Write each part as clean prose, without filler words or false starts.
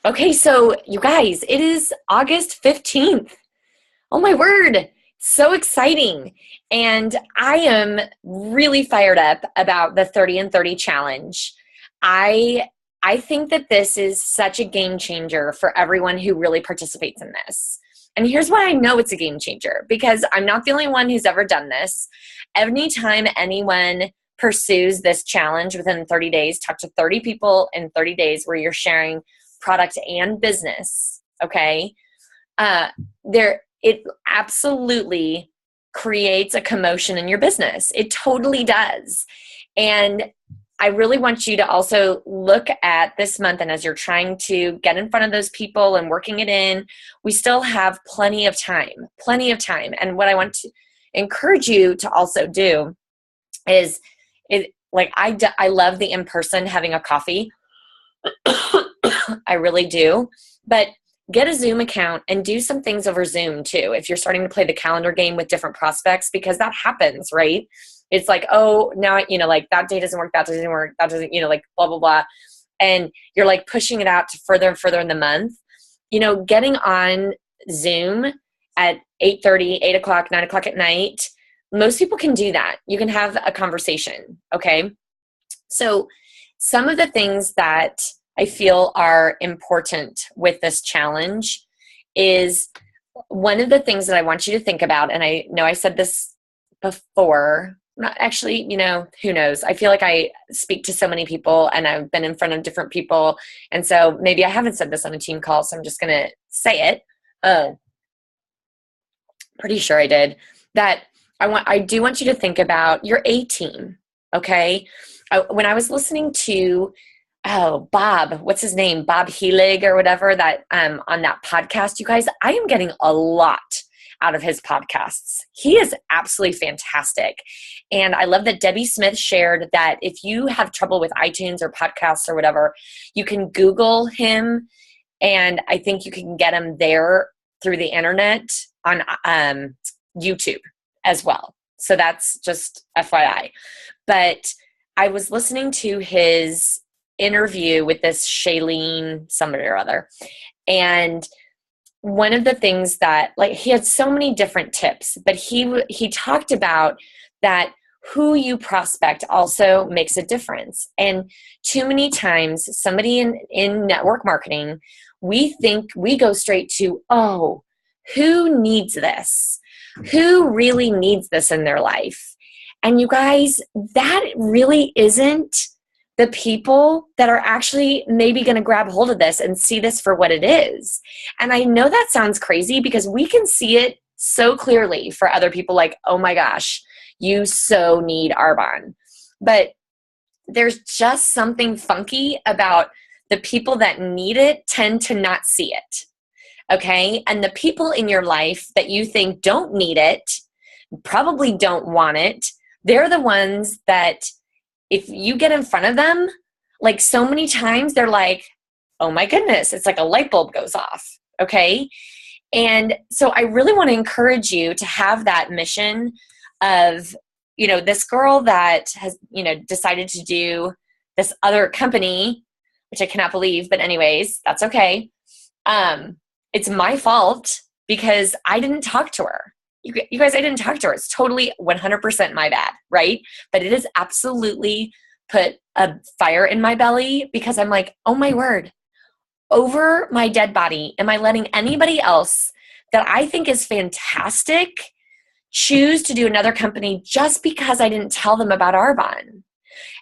Okay, so you guys, it is August 15th. Oh my word, so exciting. And I am really fired up about the 30 and 30 challenge. I I think that this is such a game changer for everyone who really participates in this. And here's why I know it's a game changer, because I'm not the only one who's ever done this. Anytime anyone pursues this challenge within 30 days, talk to 30 people in 30 days where you're sharing product and business, okay? uh, it absolutely creates a commotion in your business. It totally does. And I really want you to also look at this month, and as you're trying to get in front of those people and working it in, we still have plenty of time, plenty of time. And what I want to encourage you to also do is I love the in-person having a coffee. I really do. But get a Zoom account and do some things over Zoom too. If you're starting to play the calendar game with different prospects, because that happens, right? It's like, oh, now, like that day doesn't work, that doesn't work, that doesn't, like blah, blah, blah. And you're like pushing it out to further and further in the month. Getting on Zoom at 8:30, 8 o'clock, 9 o'clock at night, most people can do that. You can have a conversation, okay? So some of the things that I feel are important with this challenge is one of the things that I want you to think about, and I know I said this before, not actually, who knows? I feel like I speak to so many people and I've been in front of different people. And so maybe I haven't said this on a team call, so I'm just going to say it. Pretty sure I did. That I do want you to think about your A team, okay? When I was listening to Bob, what's his name? Bob Helig or whatever, that on that podcast, you guys, I am getting a lot out of his podcasts. He is absolutely fantastic. And I love that Debbie Smith shared that if you have trouble with iTunes or podcasts or whatever, you can Google him, and I think you can get him there through the internet on YouTube as well. So that's just FYI. But I was listening to his interview with this Shailene somebody or other, and one of the things that, like, he had so many different tips, but he talked about that who you prospect also makes a difference. And too many times somebody in network marketing, we think we go straight to, oh, who needs this? Who really needs this in their life? And you guys, that really isn't the people that are actually maybe going to grab hold of this and see this for what it is. And I know that sounds crazy because we can see it so clearly for other people, like, oh my gosh, you so need Arbonne. But there's just something funky about the people that need it tend to not see it. Okay? And the people in your life that you think don't need it, probably don't want it, they're the ones that if you get in front of them, like so many times they're like, oh my goodness, it's like a light bulb goes off, okay? And so I really want to encourage you to have that mission of, this girl that has, decided to do this other company, which I cannot believe, but anyways, that's okay. It's my fault because I didn't talk to her. You guys, I didn't talk to her. It's totally 100% my bad, right? But it has absolutely put a fire in my belly because I'm like, oh my word, over my dead body, am I letting anybody else that I think is fantastic choose to do another company just because I didn't tell them about Arbonne?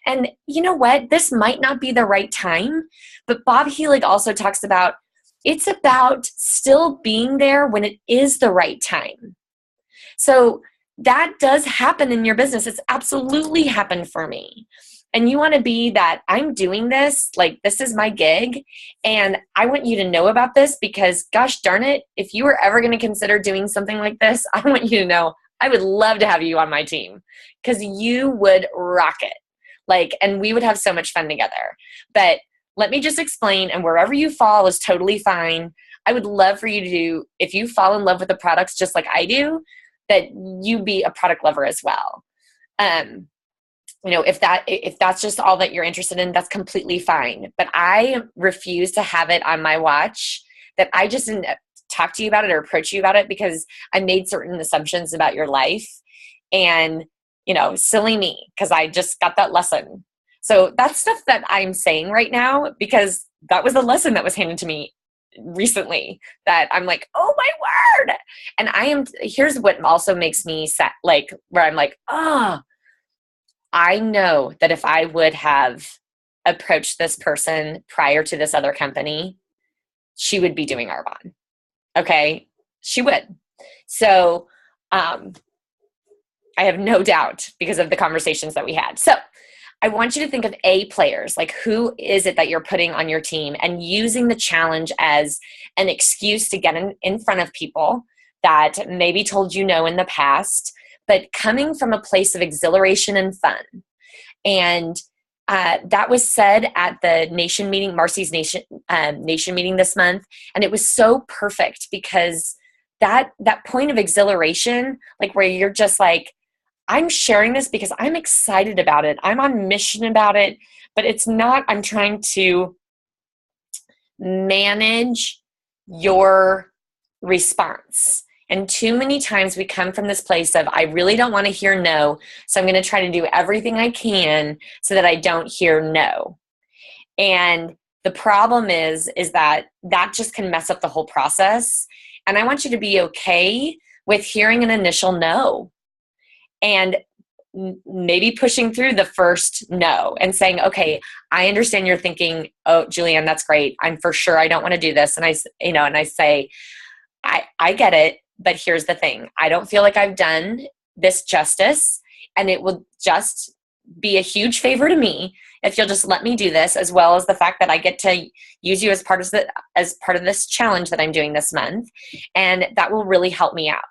And you know what? This might not be the right time, but Bob Helig also talks about it's about still being there when it is the right time. So that does happen in your business. It's absolutely happened for me. And you want to be that I'm doing this, like this is my gig, and I want you to know about this because gosh darn it, if you were ever going to consider doing something like this, I want you to know I would love to have you on my team because you would rock it. And we would have so much fun together. But let me just explain, and wherever you fall is totally fine. I would love for you to do, if you fall in love with the products just like I do, that you be a product lover as well. if that's just all that you're interested in, that's completely fine. But I refuse to have it on my watch that I just didn't talk to you about it or approach you about it because I made certain assumptions about your life. And, silly me, because I just got that lesson. So that's stuff that I'm saying right now because that was the lesson that was handed to me recently that I'm like, oh my word. And here's what also makes me sad, like where I'm like, oh, I know that if I would have approached this person prior to this other company, she would be doing Arbonne. Okay. She would. So, I have no doubt because of the conversations that we had. So I want you to think of A players, like who is it that you're putting on your team and using the challenge as an excuse to get in front of people that maybe told you no in the past, but coming from a place of exhilaration and fun. And that was said at the nation meeting, Marcy's nation meeting this month. And it was so perfect because that point of exhilaration, like where you're just like, I'm sharing this because I'm excited about it. I'm on mission about it, but it's not, I'm trying to manage your response. And too many times we come from this place of, I really don't want to hear no, so I'm going to try to do everything I can so that I don't hear no. And the problem is that just can mess up the whole process. And I want you to be okay with hearing an initial no. And maybe pushing through the first no and saying, okay, I understand you're thinking, oh, Julianne, that's great. I'm for sure I don't want to do this. And I say, I get it, but here's the thing. I don't feel like I've done this justice, and it will just be a huge favor to me if you'll just let me do this, as well as the fact that I get to use you as part of this challenge that I'm doing this month. And that will really help me out.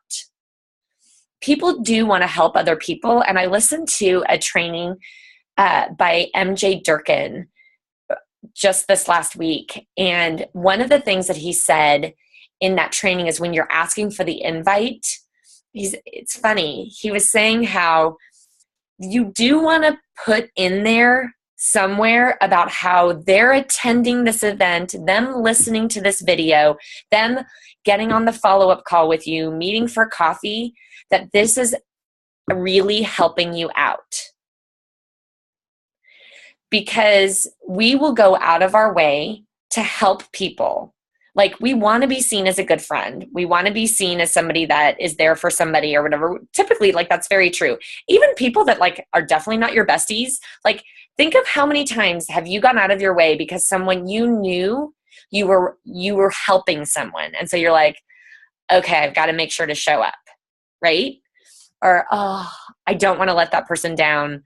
People do want to help other people. And I listened to a training by MJ Durkin just this last week. And one of the things that he said in that training is when you're asking for the invite, it's funny. He was saying how you do want to put in there somewhere about how they're attending this event, them listening to this video, them getting on the follow-up call with you, meeting for coffee, that this is really helping you out. Because we will go out of our way to help people. Like, we want to be seen as a good friend. We want to be seen as somebody that is there for somebody or whatever. Typically, like, that's very true. Even people that like are definitely not your besties, like, think of how many times have you gone out of your way because someone you knew you were helping someone. And so you're like, okay, I've got to make sure to show up, right? Or, oh, I don't want to let that person down,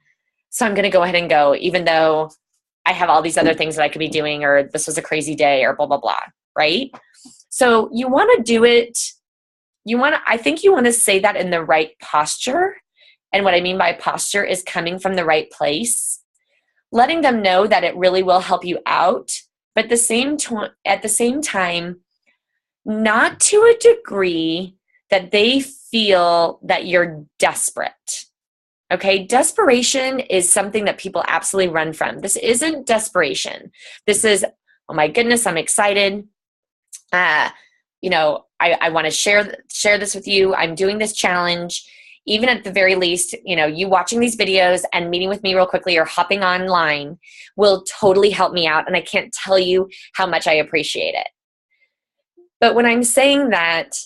so I'm going to go ahead and go, even though I have all these other things that I could be doing, or this was a crazy day, or blah, blah, blah, right? So you want to do it. I think you want to say that in the right posture. And what I mean by posture is coming from the right place, letting them know that it really will help you out, but at the same time, not to a degree that they feel that you're desperate. Okay, desperation is something that people absolutely run from. This isn't desperation. This is, oh my goodness, I'm excited. I want to share this with you. I'm doing this challenge. Even at the very least, you watching these videos and meeting with me real quickly or hopping online will totally help me out. And I can't tell you how much I appreciate it. But when I'm saying that,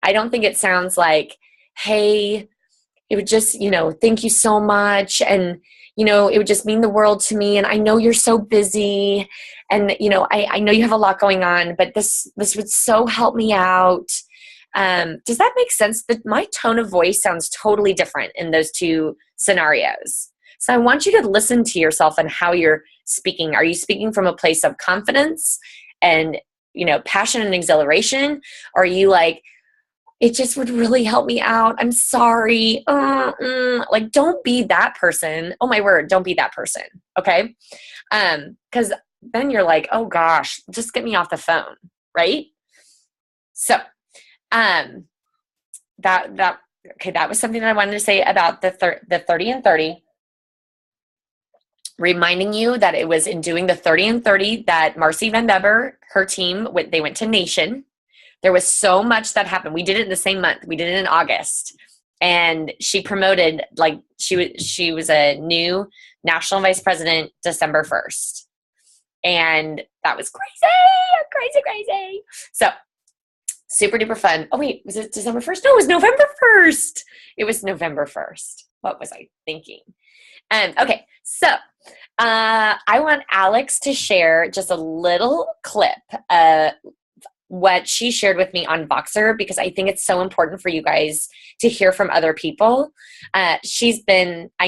I don't think it sounds like, hey, it would just, thank you so much. And, it would just mean the world to me. And I know you're so busy. And, I know you have a lot going on, but this would so help me out. Does that make sense? That my tone of voice sounds totally different in those two scenarios. So I want you to listen to yourself and how you're speaking. Are you speaking from a place of confidence and, passion and exhilaration? Or are you like, it just would really help me out. I'm sorry. Like, don't be that person. Oh my word, don't be that person. Okay. Because then you're like, oh gosh, just get me off the phone. Right. So, that was something that I wanted to say about the 30 and 30. reminding you that it was in doing the 30 and 30 that Marcy Van Deber, her team, they went to Nation. There was so much that happened. We did it in the same month. We did it in August. And she promoted, like she was a new national vice president December 1st. And that was crazy. So super duper fun. Oh wait, was it December 1st? No, it was November 1st. It was November 1st. What was I thinking? Okay, so I want Alex to share just a little clip what she shared with me on Voxer, because I think it's so important for you guys to hear from other people. I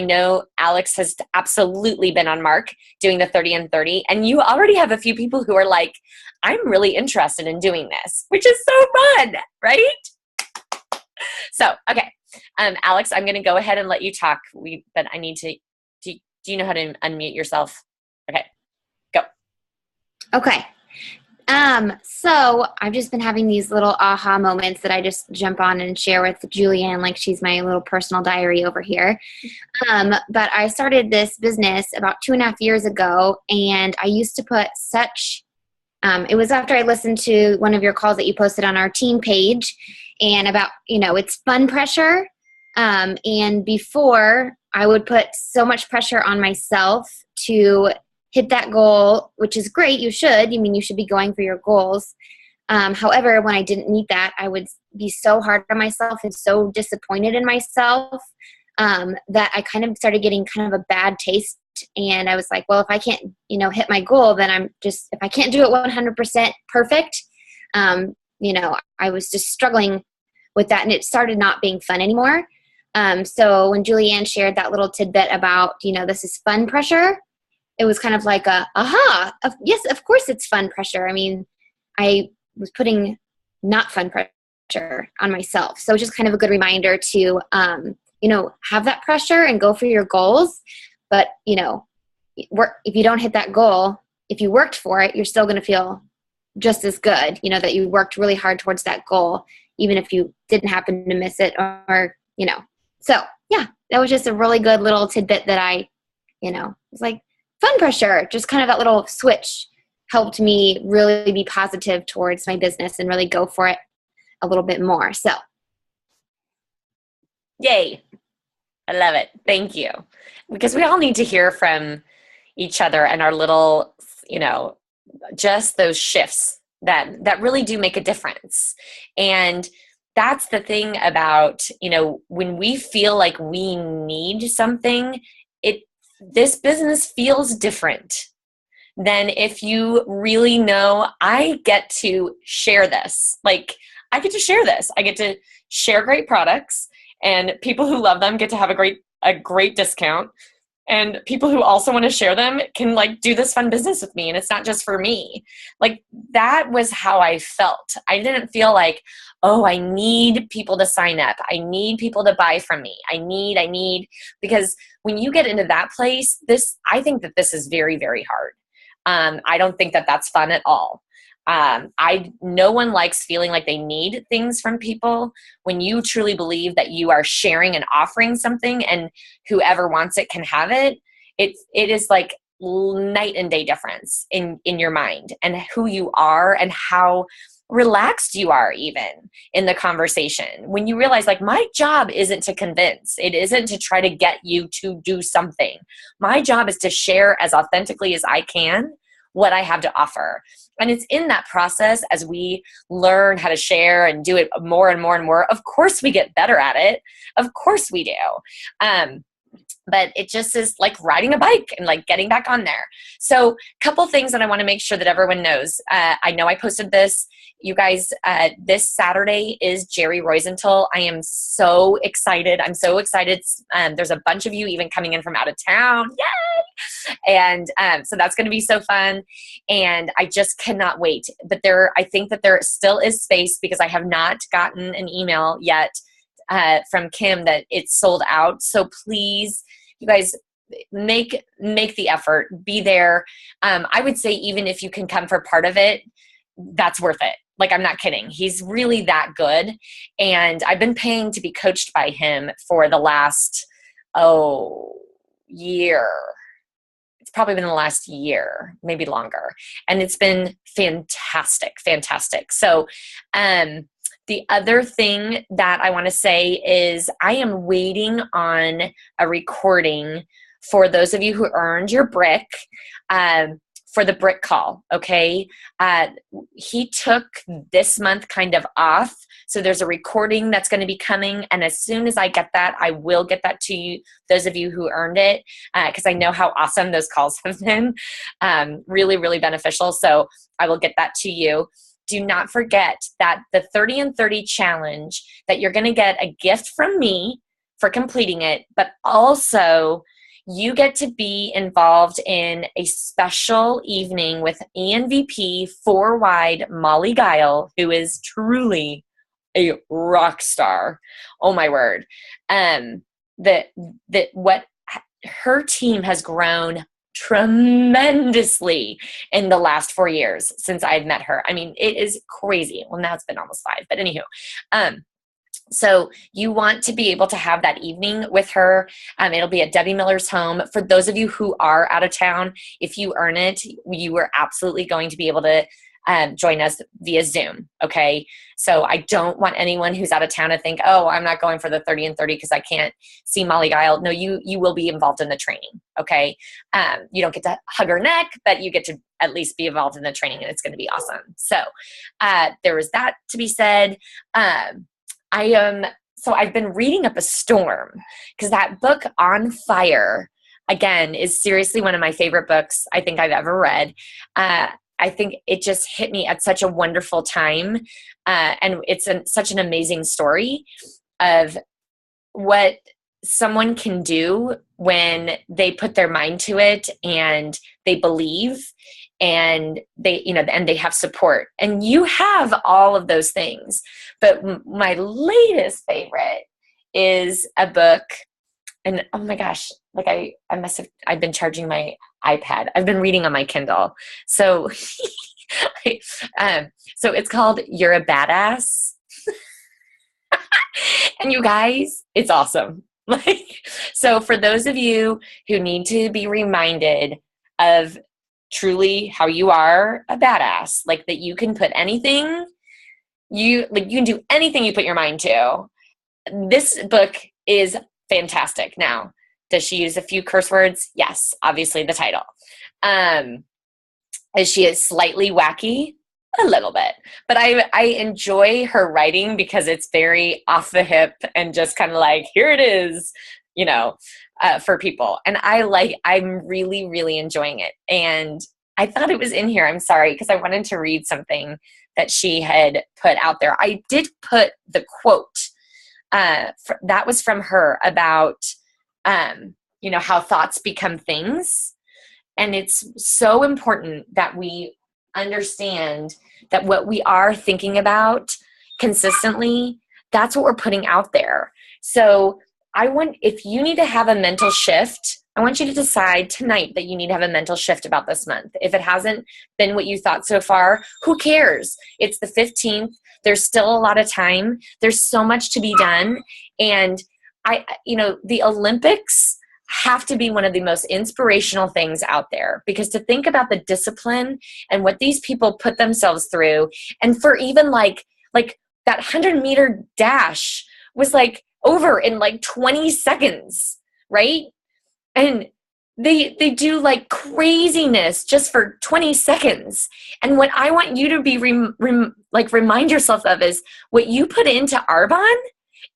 know Alex has absolutely been on Mark doing the 30 and 30, and you already have a few people who are like, I'm really interested in doing this, which is so fun, right? So, okay. Alex, I'm going to go ahead and let you talk, but I need to, do you know how to unmute yourself? Okay, go. Okay. So I've just been having these little aha moments that I just jump on and share with Julianne, like she's my little personal diary over here. But I started this business about 2.5 years ago, and I used to put it was after I listened to one of your calls that you posted on our team page, and about, it's fun pressure. And before, I would put so much pressure on myself to hit that goal, which is great. You should. You should be going for your goals. However, when I didn't meet that, I would be so hard on myself and so disappointed in myself that I kind of started getting kind of a bad taste. And I was like, well, if I can't, hit my goal, then if I can't do it 100% perfect, I was just struggling with that. And it started not being fun anymore. So when Julianne shared that little tidbit about, this is fun pressure, it was kind of like yes, of course it's fun pressure. I was putting not fun pressure on myself. So it's just kind of a good reminder to, have that pressure and go for your goals. But, if you don't hit that goal, if you worked for it, you're still going to feel just as good, that you worked really hard towards that goal, even if you didn't happen to miss it or. So yeah, that was just a really good little tidbit that I, was like, fun pressure, just kind of that little switch helped me really be positive towards my business and really go for it a little bit more. So. Yay. I love it. Thank you. Because we all need to hear from each other and our little, just those shifts that really do make a difference. And that's the thing about, when we feel like we need something, this business feels different than if you really know, I get to share this. Like, I get to share this. I get to share great products, and people who love them get to have a great discount. And people who also want to share them can do this fun business with me. And it's not just for me. That was how I felt. I didn't feel like, oh, I need people to sign up. I need people to buy from me. I need, because when you get into that place, I think that this is very, very hard. I don't think that that's fun at all. No one likes feeling like they need things from people. When you truly believe that you are sharing and offering something and whoever wants it can have it, it is like night and day difference in your mind and who you are and how relaxed you are even in the conversation. When you realize my job isn't to convince, it isn't to try to get you to do something. My job is to share as authentically as I can what I have to offer. And it's in that process, as we learn how to share and do it more and more and more, of course we get better at it. Of course we do. But it just is like riding a bike and getting back on there. So a couple things that I want to make sure that everyone knows. I know I posted this. You guys, this Saturday is Jerry Roisenthal. I am so excited. I'm so excited. There's a bunch of you even coming in from out of town. Yay! And so that's going to be so fun. And I just cannot wait. But I think that there still is space, because I have not gotten an email yet from Kim that it's sold out. So please, you guys, make the effort, be there. I would say even if you can come for part of it, that's worth it. I'm not kidding. He's really that good. And I've been paying to be coached by him for the last, year. it's probably been the last year, maybe longer. And it's been fantastic, fantastic. So, the other thing that I want to say is I am waiting on a recording for those of you who earned your brick, for the brick call, okay? He took this month kind of off, so there's a recording that's going to be coming, and as soon as I get that, I will get that to you, those of you who earned it, because I know how awesome those calls have been, really, really beneficial, so I will get that to you. Do not forget that the 30 and 30 challenge, that you're going to get a gift from me for completing it, but also you get to be involved in a special evening with ENVP 4-wide Molly Guile, who is truly a rock star. Oh my word. What her team has grown tremendously in the last 4 years since I've met her. I mean, it is crazy. Well, now it's been almost 5, but anywho, so you want to be able to have that evening with her. It'll be at Debbie Miller's home. For those of you who are out of town, if you earn it, you are absolutely going to be able to join us via Zoom, okay? So I don't want anyone who's out of town to think, oh, I'm not going for the 30 and 30 because I can't see Molly Guile. No, you will be involved in the training, okay? You don't get to hug her neck, but you get to at least be involved in the training, and it's going to be awesome. So there was that to be said. So I've been reading up a storm, because that book On Fire, again, is seriously one of my favorite books I think I've ever read. I think it just hit me at such a wonderful time. And it's such an amazing story of what someone can do when they put their mind to it and they believe, and and they have support, and you have all of those things. But my latest favorite is a book, and oh my gosh, like I've been charging my iPad. I've been reading on my Kindle. So, so it's called You're a Badass. And you guys, it's awesome. So for those of you who need to be reminded of truly how you are a badass, like that you can put anything, you can do anything you put your mind to. This book is fantastic. Now, does she use a few curse words? Yes, obviously the title. Is she slightly wacky? A little bit. But I enjoy her writing because it's very off the hip and just kind of like, here it is, for people. And I'm really, really enjoying it. And I thought it was in here. I'm sorry, because I wanted to read something that she had put out there. I did put the quote that was from her about, how thoughts become things. And it's so important that we understand that what we are thinking about consistently, that's what we're putting out there. So if you need to have a mental shift, I want you to decide tonight that you need to have a mental shift about this month. If it hasn't been what you thought so far, who cares? It's the 15th. There's still a lot of time. There's so much to be done. And the Olympics have to be one of the most inspirational things out there, because to think about the discipline and what these people put themselves through, and for even like that 100-meter dash was like over in like 20 seconds, right? And they do like craziness just for 20 seconds. And what I want you to be remind yourself of is what you put into Arbonne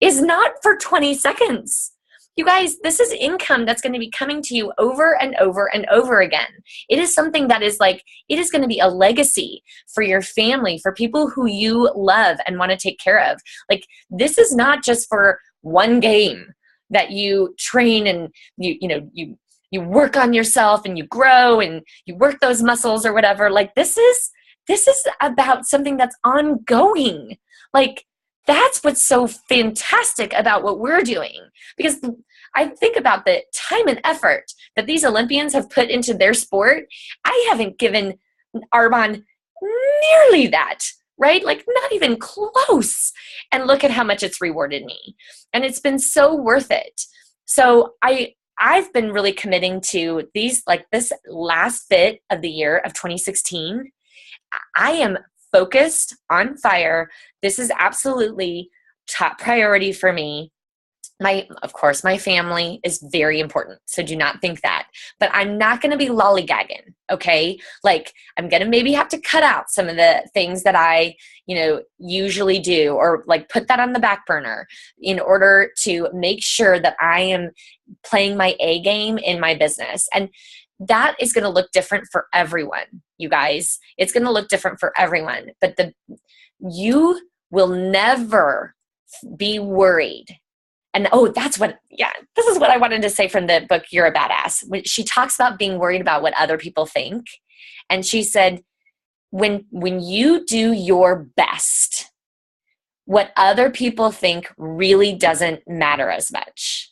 is not for 20 seconds. You guys, this is income that's going to be coming to you over and over and over again. It is something that is it is going to be a legacy for your family, for people who you love and want to take care of. Like, this is not just for one game that you train and you work on yourself and you grow and you work those muscles or whatever. Like, this is about something that's ongoing. Like, that's what's so fantastic about what we're doing, because I think about the time and effort that these Olympians have put into their sport. I haven't given Arbonne nearly that, right? Like, not even close. And look at how much it's rewarded me. And it's been so worth it. So I I've been really committing to these, like this last bit of the year of 2016. I am focused, on fire. This is absolutely top priority for me. Of course, my family is very important. So do not think that. But I'm not going to be lollygagging, okay? Like, I'm going to maybe have to cut out some of the things that I, usually do, or like put that on the back burner in order to make sure that I am playing my A game in my business. And that is going to look different for everyone, you guys. It's going to look different for everyone. But you will never be worried. And this is what I wanted to say from the book, You're a Badass. When she talks about being worried about what other people think. And she said, when you do your best, what other people think really doesn't matter as much.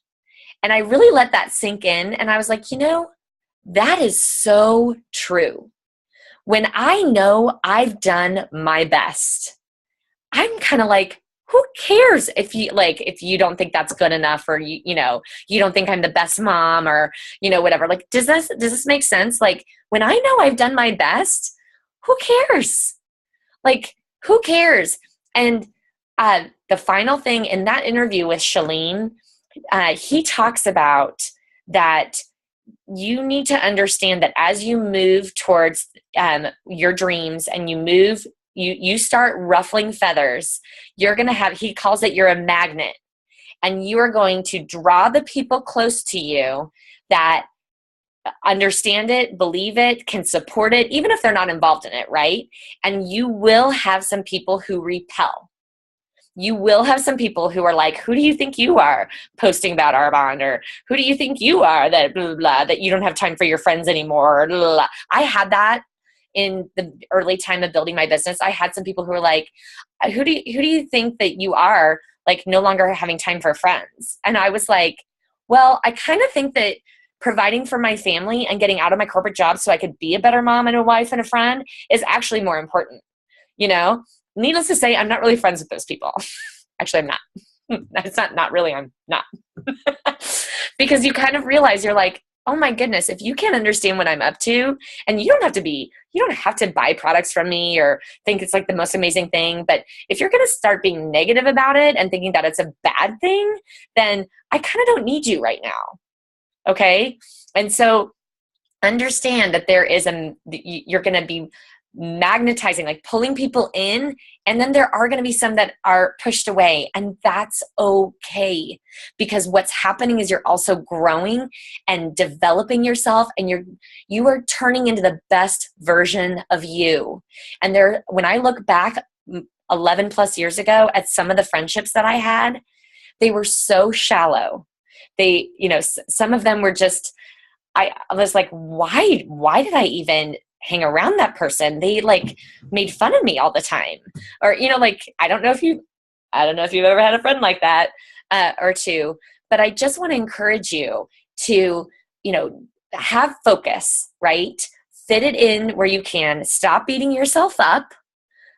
And I really let that sink in. And I was like, that is so true. When I know I've done my best, I'm kind of like, who cares if you don't think that's good enough, or you don't think I'm the best mom, or whatever. Like, does this make sense? Like, when I know I've done my best, who cares? Like, who cares? And the final thing in that interview with Shalene, he talks about that you need to understand that as you move towards your dreams, and you start ruffling feathers, you're going to he calls it, you're a magnet, and you are going to draw the people close to you that understand it, believe it, can support it, even if they're not involved in it, right? And you will have some people who repel. You will have some people who are like, who do you think you are posting about Arbonne? Or who do you think you are that blah, blah, blah, that you don't have time for your friends anymore? Blah, blah, blah. I had that in the early time of building my business. I had some people who were like, who do you think that you are, like, no longer having time for friends? And I was like, well, I kind of think that providing for my family and getting out of my corporate job so I could be a better mom and a wife and a friend is actually more important. Needless to say, I'm not really friends with those people. Actually, I'm not. It's not really, I'm not. Because you kind of realize, you're like, oh my goodness, if you can't understand what I'm up to, and you don't have to buy products from me or think it's like the most amazing thing, but if you're going to start being negative about it and thinking that it's a bad thing, then I kind of don't need you right now. Okay? And so understand that you're going to be magnetizing, like pulling people in, and then there are going to be some that are pushed away, and that's okay, because what's happening is you're also growing and developing yourself, and you are turning into the best version of you. And when I look back 11 plus years ago at some of the friendships that I had, they were so shallow. They, some of them were just, I was like, why did I even hang around that person? They like made fun of me all the time. Or, I don't know if you've ever had a friend like that, or two, but I just want to encourage you to, have focus, right? Fit it in where you can. Stop beating yourself up.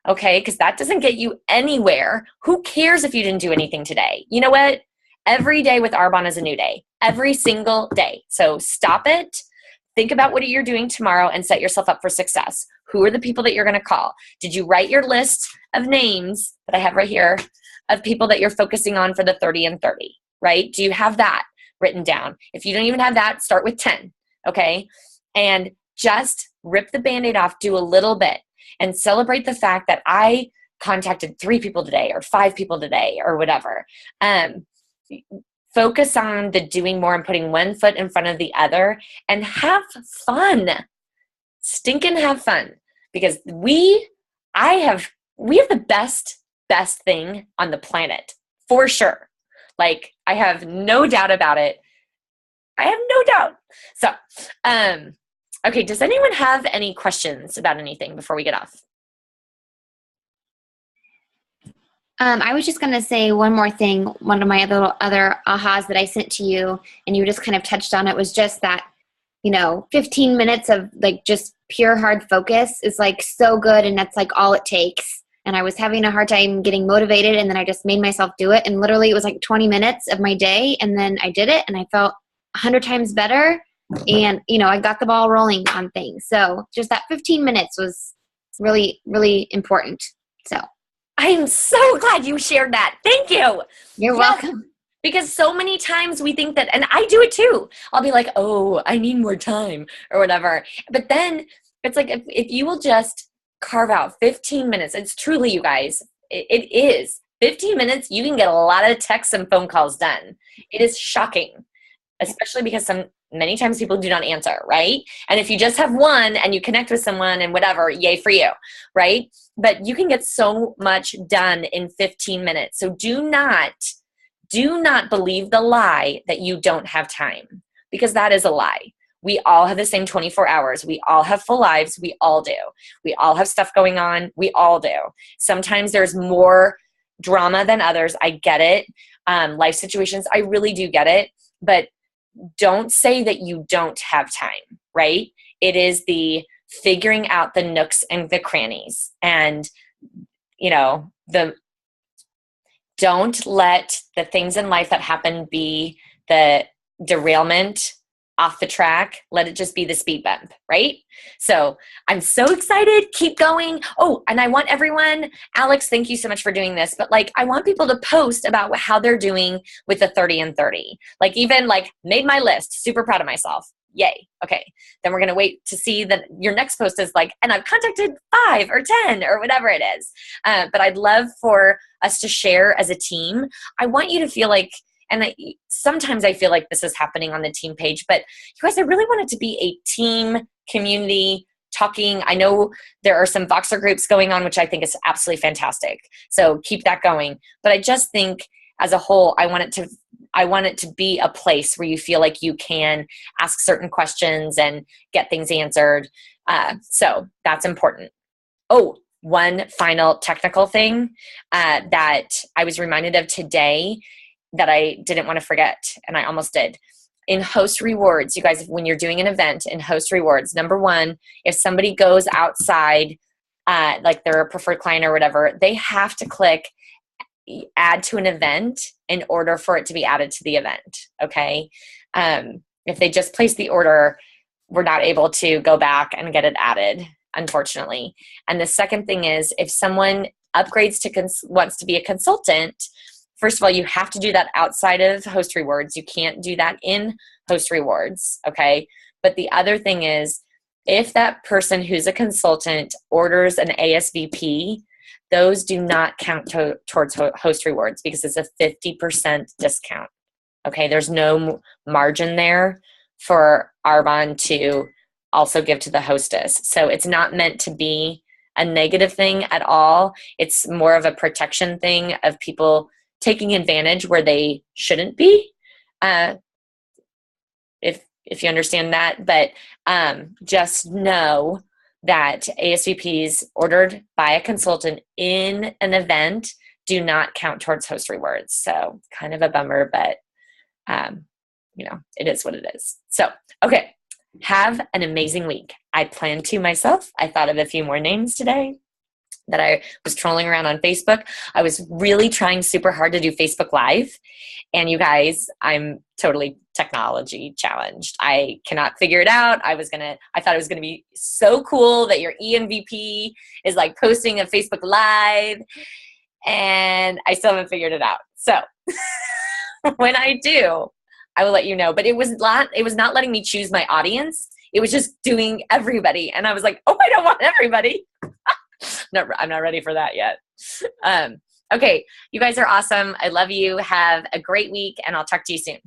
Okay. Because that doesn't get you anywhere. Who cares if you didn't do anything today? You know what? Every day with Arbonne is a new day. Every single day. So stop it. Think about what you're doing tomorrow and set yourself up for success. Who are the people that you're going to call? Did you write your list of names that I have right here of people that you're focusing on for the 30 and 30, right? Do you have that written down? If you don't even have that, start with 10, okay? And just rip the Band-Aid off, do a little bit, and celebrate the fact that I contacted 3 people today or 5 people today or whatever. Focus on the doing more and putting one foot in front of the other, and have fun. Stinkin' have fun, because we have the best thing on the planet, for sure. Like, I have no doubt about it. I have no doubt. So, okay, does anyone have any questions about anything before we get off? I was just going to say one more thing. One of my other ahas that I sent to you, and you just kind of touched on it, was just that, 15 minutes of like just pure hard focus is like so good, and that's like all it takes. And I was having a hard time getting motivated, and then I just made myself do it, and literally it was like 20 minutes of my day, and then I did it, and I felt 100 times better. And, you know, I got the ball rolling on things. So just that 15 minutes was really, really important. So I am so glad you shared that. Thank you. you're Yes, welcome. because so many times we think that, and I do it too. I'll be like, oh, I need more time or whatever. But then it's like, if you will just carve out 15 minutes, it's truly, you guys, it is 15 minutes. You can get a lot of texts and phone calls done. It is shocking, especially because many times people do not answer, right? And if you just have one and you connect with someone and whatever, yay for you, right? But you can get so much done in 15 minutes. So do not believe the lie that you don't have time, because that is a lie. We all have the same 24 hours. We all have full lives. We all do. We all have stuff going on. We all do. Sometimes there's more drama than others. I get it. Life situations, I really do get it. But don't say that you don't have time, right? It is the figuring out the nooks and the crannies. And, you know, don't let the things in life that happen be the derailment off the track. Let it just be the speed bump, right? So I'm so excited. Keep going. Oh, and I want everyone, Alex, thank you so much for doing this. But like, I want people to post about how they're doing with the 30 and 30. Like even like made my list, super proud of myself. Yay. Okay. Then we're going to wait to see that your next post is like, and I've contacted 5 or 10 or whatever it is. But I'd love for us to share as a team. I want you to feel like, and sometimes I feel like this is happening on the team page, but you guys, I really want it to be a team community talking. I know there are some Voxer groups going on, which I think is absolutely fantastic. So keep that going. But I just think as a whole, I want it to be a place where you feel like you can ask certain questions and get things answered. So that's important. Oh, one final technical thing that I was reminded of today that I didn't want to forget, and I almost did. In host rewards, you guys, when you're doing an event in host rewards, number one, if somebody goes outside, like they're a preferred client or whatever, they have to click add to an event in order for it to be added to the event, okay? If they just place the order, we're not able to go back and get it added, unfortunately. And the second thing is, if someone upgrades to wants to be a consultant, first of all, you have to do that outside of host rewards. You can't do that in host rewards, okay? But the other thing is, if that person who's a consultant orders an ASVP, those do not count towards host rewards because it's a 50% discount, okay? There's no margin there for Arbonne to also give to the hostess. So it's not meant to be a negative thing at all. It's more of a protection thing of people taking advantage where they shouldn't be, if you understand that. But just know that ASVPs ordered by a consultant in an event do not count towards host rewards. So kind of a bummer, but you know, it is what it is. So, okay, have an amazing week. I plan to myself. I thought of a few more names today that I was trolling around on Facebook. I was really trying super hard to do Facebook Live. And you guys, I'm totally technology challenged. I cannot figure it out. I thought it was going to be so cool that your EMVP is like posting a Facebook Live, and I still haven't figured it out. So when I do, I will let you know. But it was not letting me choose my audience. It was just doing everybody. And I was like, oh, I don't want everybody. No, I'm not ready for that yet. Okay, you guys are awesome. I love you. Have a great week, and I'll talk to you soon.